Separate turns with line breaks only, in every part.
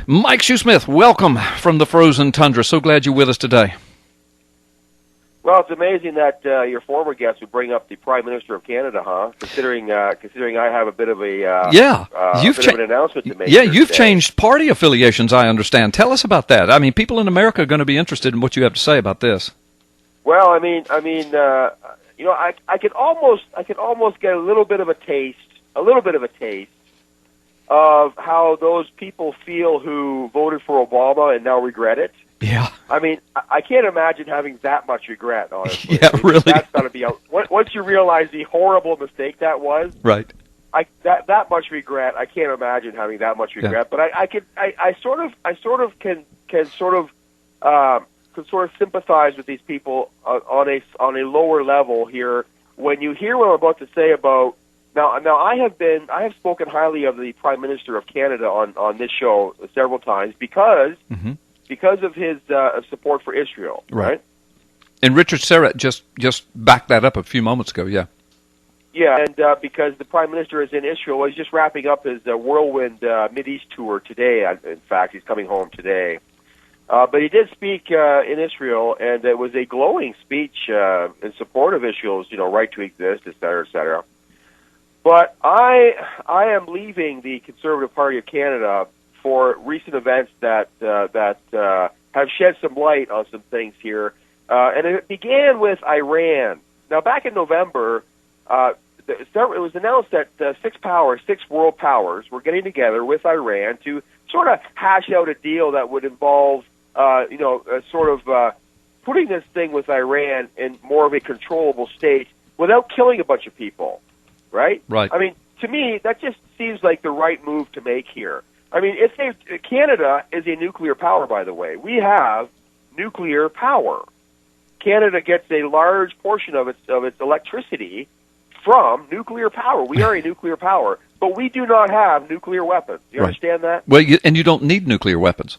Mike Shoesmith, welcome from the frozen tundra. So glad you're with us today.
Well, it's amazing that your former guest would bring up the Prime Minister of Canada, huh? Considering I have a bit of a an announcement to make.
Yeah, you've changed party affiliations, I understand. Tell us about that. I mean, people in America are going to be interested in what you have to say about this.
Well, I could almost get a little bit of a taste of how those people feel who voted for Obama and now regret it.
Yeah.
I mean, I can't imagine having that much regret, honestly.
Yeah, really.
That's got to be out. Once you realize the horrible mistake that was,
right?
That much regret. I can't imagine having that much regret. Yeah. But I sort of sympathize with these people on a lower level here. When you hear what I'm about to say about now I have spoken highly of the Prime Minister of Canada on this show several times because of his support for Israel, right?
And Richard Serrett just backed that up a few moments ago, yeah.
Yeah, and because the Prime Minister is in Israel, he's just wrapping up his whirlwind Mideast tour today. In fact, he's coming home today. But he did speak in Israel, and it was a glowing speech in support of Israel's right to exist, et cetera, et cetera. But I am leaving the Conservative Party of Canada for recent events that have shed some light on some things here. And it began with Iran. Now, back in November, it was announced that six world powers were getting together with Iran to sort of hash out a deal that would involve, putting this thing with Iran in more of a controllable state without killing a bunch of people, right?
Right.
I mean, to me, that just seems like the right move to make here. I mean, Canada is a nuclear power, by the way. We have nuclear power. Canada gets a large portion of its electricity from nuclear power. We are a nuclear power, but we do not have nuclear weapons. Do you understand that?
Well, and you don't need nuclear weapons.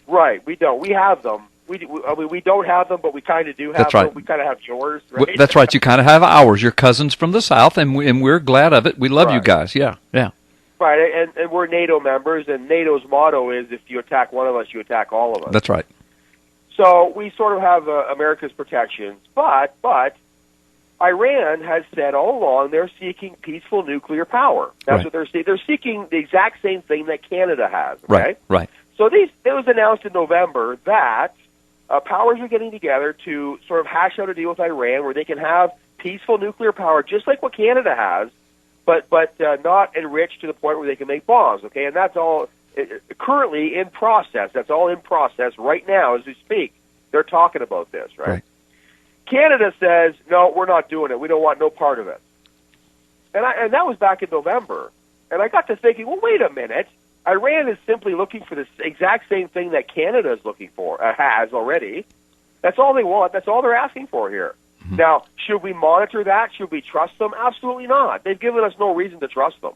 Right, we don't. We have them. We don't have them, but we kind of do have
That's right.
them. We kind of have yours, right?
That's right. You kind of have ours. Your cousins from the South, and we're glad of it. We love you guys. Yeah, yeah.
Right, and we're NATO members, and NATO's motto is if you attack one of us, you attack all of us.
That's right.
So we sort of have America's protections, but Iran has said all along they're seeking peaceful nuclear power. That's what they're seeking. They're seeking the exact same thing that Canada has. Okay?
Right.
So it was announced in November that powers are getting together to sort of hash out a deal with Iran where they can have peaceful nuclear power, just like what Canada has, but not enriched to the point where they can make bombs. Okay, and that's all currently in process. That's all in process right now as we speak. They're talking about this, right? Canada says, no, we're not doing it. We don't want no part of it. And that was back in November. And I got to thinking, well, wait a minute. Iran is simply looking for the exact same thing that Canada is looking for, has already. That's all they want. That's all they're asking for here. Mm-hmm. Now, should we monitor that? Should we trust them? Absolutely not. They've given us no reason to trust them.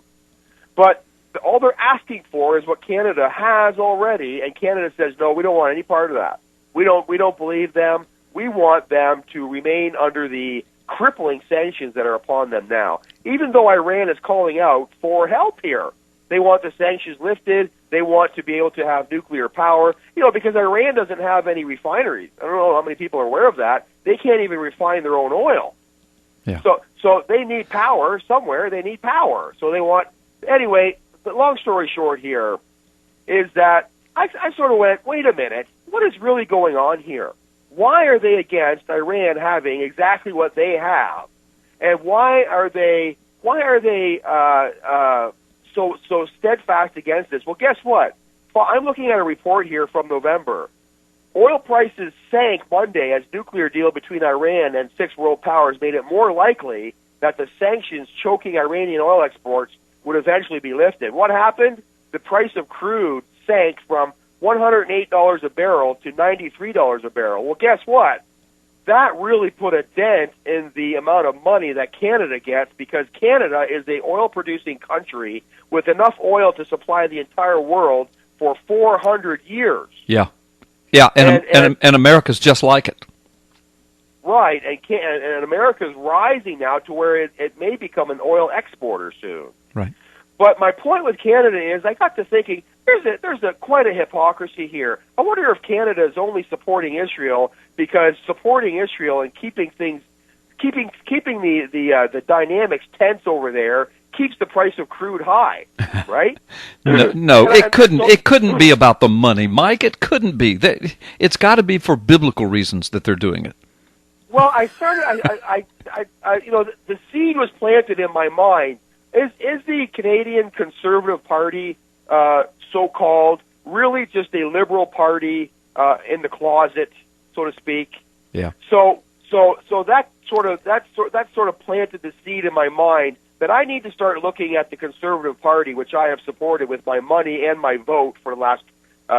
But all they're asking for is what Canada has already, and Canada says, no, we don't want any part of that. We don't believe them. We want them to remain under the crippling sanctions that are upon them now. Even though Iran is calling out for help here. They want the sanctions lifted. They want to be able to have nuclear power. Because Iran doesn't have any refineries. I don't know how many people are aware of that. They can't even refine their own oil.
Yeah.
So they need power somewhere. They need power. So they want... Anyway, the long story short here is that I sort of went, wait a minute. What is really going on here? Why are they against Iran having exactly what they have? And why are they so steadfast against this? Well, guess what? I'm looking at a report here from November. Oil prices sank Monday as nuclear deal between Iran and six world powers made it more likely that the sanctions choking Iranian oil exports would eventually be lifted. What happened? The price of crude sank from $108 a barrel to $93 a barrel. Well, guess what? That really put a dent in the amount of money that Canada gets because Canada is a oil-producing country with enough oil to supply the entire world for 400 years.
Yeah, and America's just like it.
Right, and America's rising now to where it may become an oil exporter soon.
Right.
But my point with Canada is I got to thinking, there's quite a hypocrisy here. I wonder if Canada is only supporting Israel because supporting Israel and keeping the dynamics tense over there keeps the price of crude high, right?
No, it couldn't be about the money, Mike. It couldn't be. It's got to be for biblical reasons that they're doing it.
Well, the seed was planted in my mind. Is the Canadian Conservative Party, so-called, really just a liberal party in the closet, so to speak?
Yeah.
So that sort of planted the seed in my mind that I need to start looking at the Conservative Party, which I have supported with my money and my vote for the last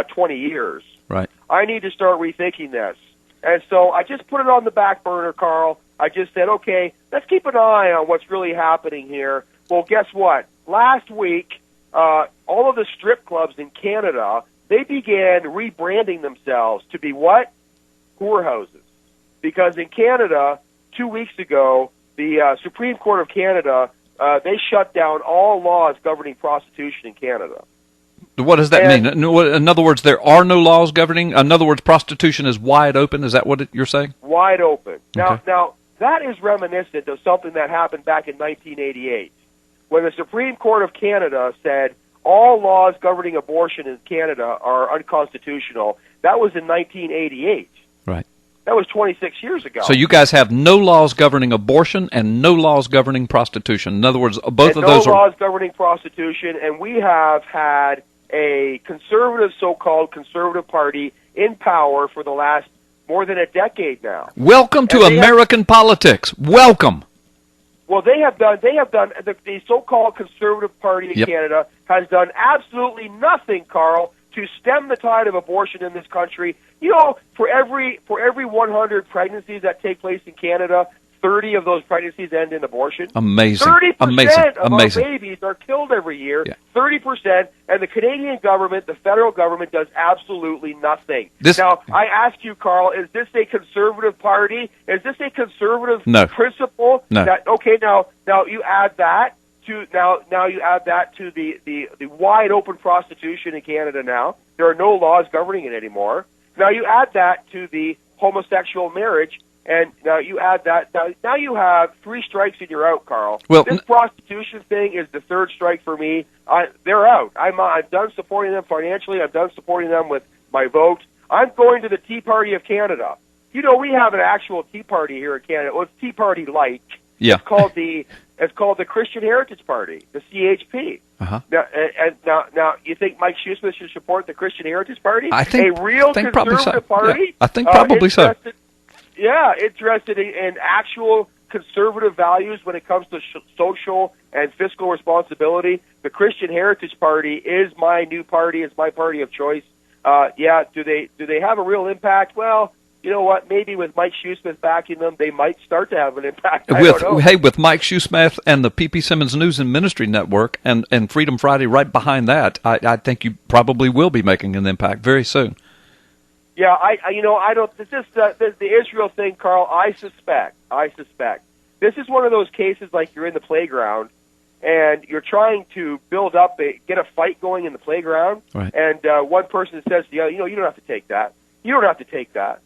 20 years.
Right.
I need to start rethinking this. And so I just put it on the back burner, Carl. I just said, okay, let's keep an eye on what's really happening here. Well, guess what? Last week, all of the strip clubs in Canada, they began rebranding themselves to be what? Whorehouses. Because in Canada, 2 weeks ago, the Supreme Court of Canada, they shut down all laws governing prostitution in Canada.
What does that mean? In other words, there are no laws governing? In other words, prostitution is wide open? Is that what you're saying?
Wide open.
Okay.
Now, that is reminiscent of something that happened back in 1988, when the Supreme Court of Canada said all laws governing abortion in Canada are unconstitutional. That was in 1988.
Right.
That was 26 years ago.
So you guys have no laws governing abortion and no laws governing prostitution. In other words, both of those are...
no laws governing prostitution, and we have had a conservative, so-called Conservative Party in power for the last more than a decade now.
Welcome to American politics. Welcome.
Well, the so-called Conservative Party in Canada has done absolutely nothing, Carl, to stem the tide of abortion in this country. You know, for every 100 pregnancies that take place in Canada, 30 of those pregnancies end in abortion.
Amazing.
30% of our babies are killed every year. Yeah. 30%, and the Canadian government, the federal government, does absolutely nothing. Now, I ask you, Carl, is this a conservative party? Is this a conservative principle?
No.
Now you add that to the wide open prostitution in Canada. Now there are no laws governing it anymore. Now you add that to the homosexual marriage. And now you add that. Now you have 3 strikes and you're out, Carl.
Well,
this prostitution thing is the 3rd strike for me. They're out. I'm done supporting them financially. I'm done supporting them with my vote. I'm going to the Tea Party of Canada. You know, we have an actual Tea Party here in Canada. Well, it's Tea Party-like.
Yeah.
It's called the Christian Heritage Party, the CHP.
Uh-huh.
Now, you think Mike Shoesmith should support the Christian Heritage Party?
I think
a real conservative party.
Yeah, I think probably so.
Yeah, interested in actual conservative values when it comes to social and fiscal responsibility. The Christian Heritage Party is my new party. It's my party of choice. Do they have a real impact? Well, you know what? Maybe with Mike Shoesmith backing them, they might start to have an impact.
With Mike Shoesmith and the P.P. Simmons News and Ministry Network and Freedom Friday right behind that, I think you probably will be making an impact very soon.
Yeah, I don't. The Israel thing, Carl. I suspect. This is one of those cases like you're in the playground, and you're trying to build up, get a fight going in the playground,
right.
And one person says, you don't have to take that. You don't have to take that.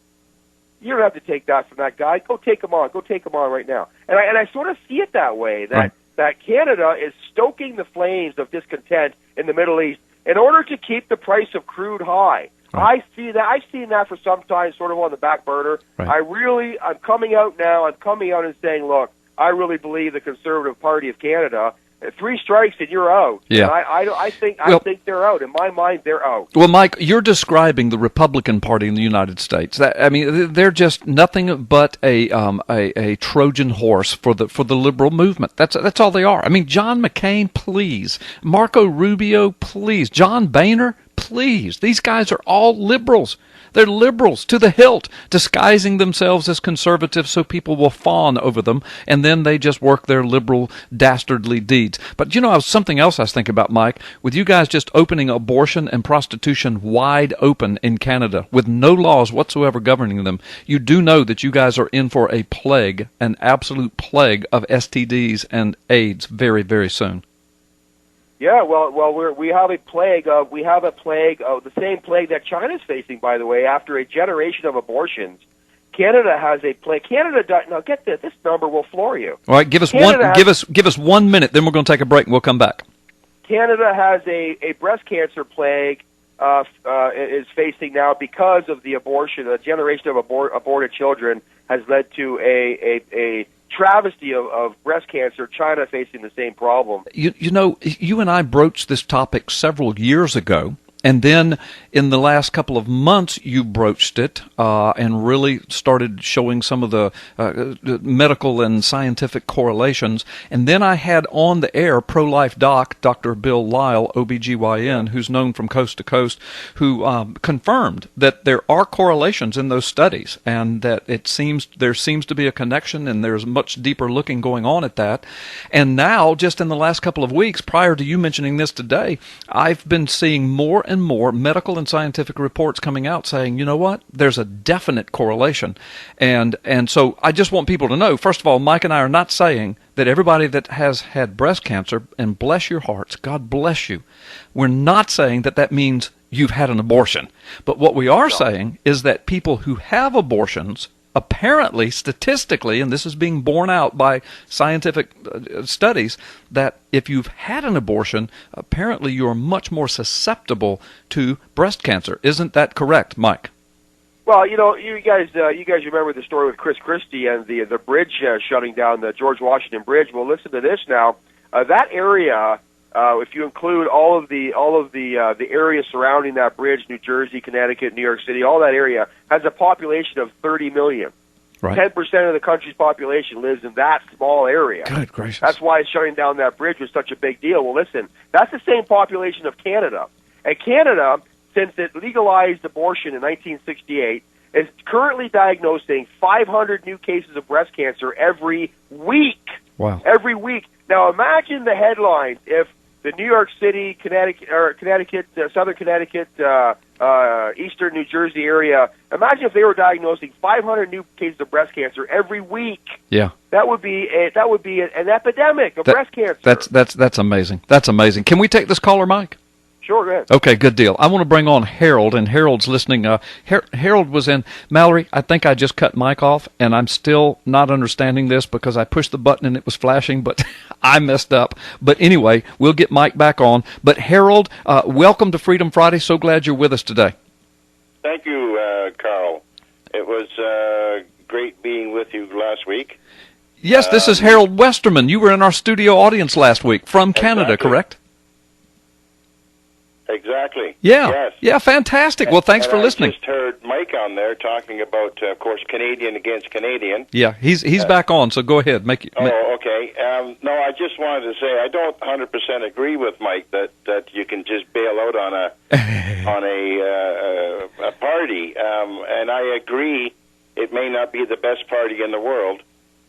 You don't have to take that from that guy. Go take him on. Go take him on right now. And I sort of see it that way. That Canada is stoking the flames of discontent in the Middle East in order to keep the price of crude high. Right. I see that. I've seen that for some time, sort of on the back burner.
Right.
I'm coming out now. I'm coming out and saying, look, I really believe the Conservative Party of Canada. 3 strikes and you're out.
Yeah.
And I think they're out. In my mind, they're out.
Well, Mike, you're describing the Republican Party in the United States. They're just nothing but a Trojan horse for the liberal movement. That's all they are. I mean, John McCain, please. Marco Rubio, please. John Boehner, please. These guys are all liberals. They're liberals to the hilt, disguising themselves as conservatives so people will fawn over them, and then they just work their liberal, dastardly deeds. But, something else I was thinking about, Mike, with you guys just opening abortion and prostitution wide open in Canada with no laws whatsoever governing them, you do know that you guys are in for a plague, an absolute plague of STDs and AIDS very, very soon.
Yeah, well, we have a plague of the same plague that China's facing, by the way, after a generation of abortions. Canada has a plague. Now get this. This number will floor you.
All right, give us 1 minute, then we're going to take a break and we'll come back.
Canada has a breast cancer plague is facing now because of the abortion. A generation of aborted children has led to a travesty of breast cancer. China facing the same problem.
You know, you and I broached this topic several years ago. And then in the last couple of months, you broached it and really started showing some of the medical and scientific correlations. And then I had on the air pro-life doc, Dr. Bill Lyle, OBGYN, who's known from coast to coast, who confirmed that there are correlations in those studies and that there seems to be a connection and there's much deeper looking going on at that. And now, just in the last couple of weeks, prior to you mentioning this today, I've been seeing more and more medical and scientific reports coming out saying, you know what, there's a definite correlation. And so I just want people to know, first of all, Mike and I are not saying that everybody that has had breast cancer, and bless your hearts, God bless you, we're not saying that that means you've had an abortion. But what we are saying is that people who have abortions, apparently, statistically, and this is being borne out by scientific studies, that if you've had an abortion, apparently you're much more susceptible to breast cancer. Isn't that correct, Mike?
Well, you know, you guys remember the story with Chris Christie and the bridge shutting down, the George Washington Bridge. Well, listen to this now. That area, if you include all of the areas surrounding that bridge, New Jersey, Connecticut, New York City, all that area has a population of 30 million.
Right.
10% of the country's population lives in that small area.
Good gracious.
That's why shutting down that bridge was such a big deal. Well, listen, that's the same population of Canada. And Canada, since it legalized abortion in 1968, is currently diagnosing 500 new cases of breast cancer every week.
Wow.
Every week. Now, imagine the headlines if the New York City, Connecticut, Southern Connecticut, Eastern New Jersey area. Imagine if they were diagnosing 500 new cases of breast cancer every week.
Yeah,
that would be an epidemic of breast cancer.
That's amazing. That's amazing. Can we take this caller, Mike?
Sure, go ahead.
Okay, good deal. I want to bring on Harold, and Harold's listening. Harold was in. Mallory, I think I just cut Mike off, and I'm still not understanding this because I pushed the button and it was flashing, but I messed up. But anyway, we'll get Mike back on. But Harold, welcome to Freedom Friday. So glad you're with us today.
Thank you, Carl. It was great being with you last week.
Yes, this is Harold Westerman. You were in our studio audience last week from Canada, correct?
Exactly.
Yeah.
Yes.
Yeah, fantastic. Well, thanks for listening.
I just heard Mike on there talking about, of course, Canadian against Canadian.
Yeah, he's back on, so go ahead.
Okay. No, I just wanted to say I don't 100% agree with Mike that you can just bail out on a party. And I agree it may not be the best party in the world.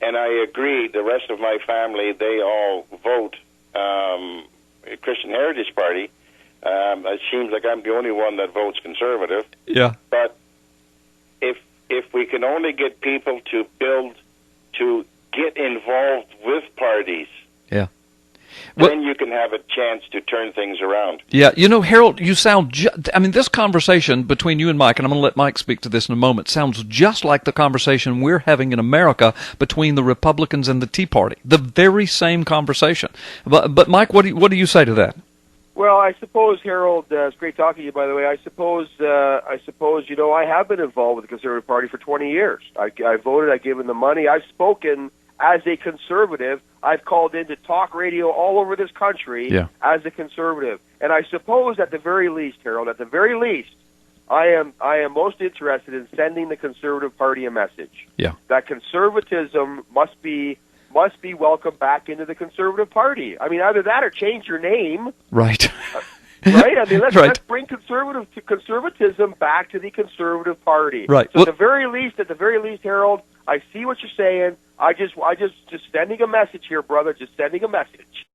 And I agree the rest of my family, they all vote Christian Heritage Party. It seems like I'm the only one that votes conservative.
Yeah.
But if we can only get people to get involved with parties,
yeah,
then you can have a chance to turn things around.
Yeah, you know, Harold, you sound. This conversation between you and Mike, and I'm going to let Mike speak to this in a moment, sounds just like the conversation we're having in America between the Republicans and the Tea Party. The very same conversation. But Mike, what do you say to that?
Well, I suppose, Harold, it's great talking to you, by the way. I suppose, you know, I have been involved with the Conservative Party for 20 years. I voted, I've given the money, I've spoken as a conservative. I've called into talk radio all over this country as a conservative. And I suppose at the very least, Harold, I am most interested in sending the Conservative Party a message. Yeah. That conservatism must be welcomed back into the Conservative Party. I mean, either that or change your name.
Right.
Right? I mean, let's bring conservatism back to the Conservative Party.
Right.
So at the very least, Harold, I see what you're saying. I just sending a message here, brother. Just sending a message.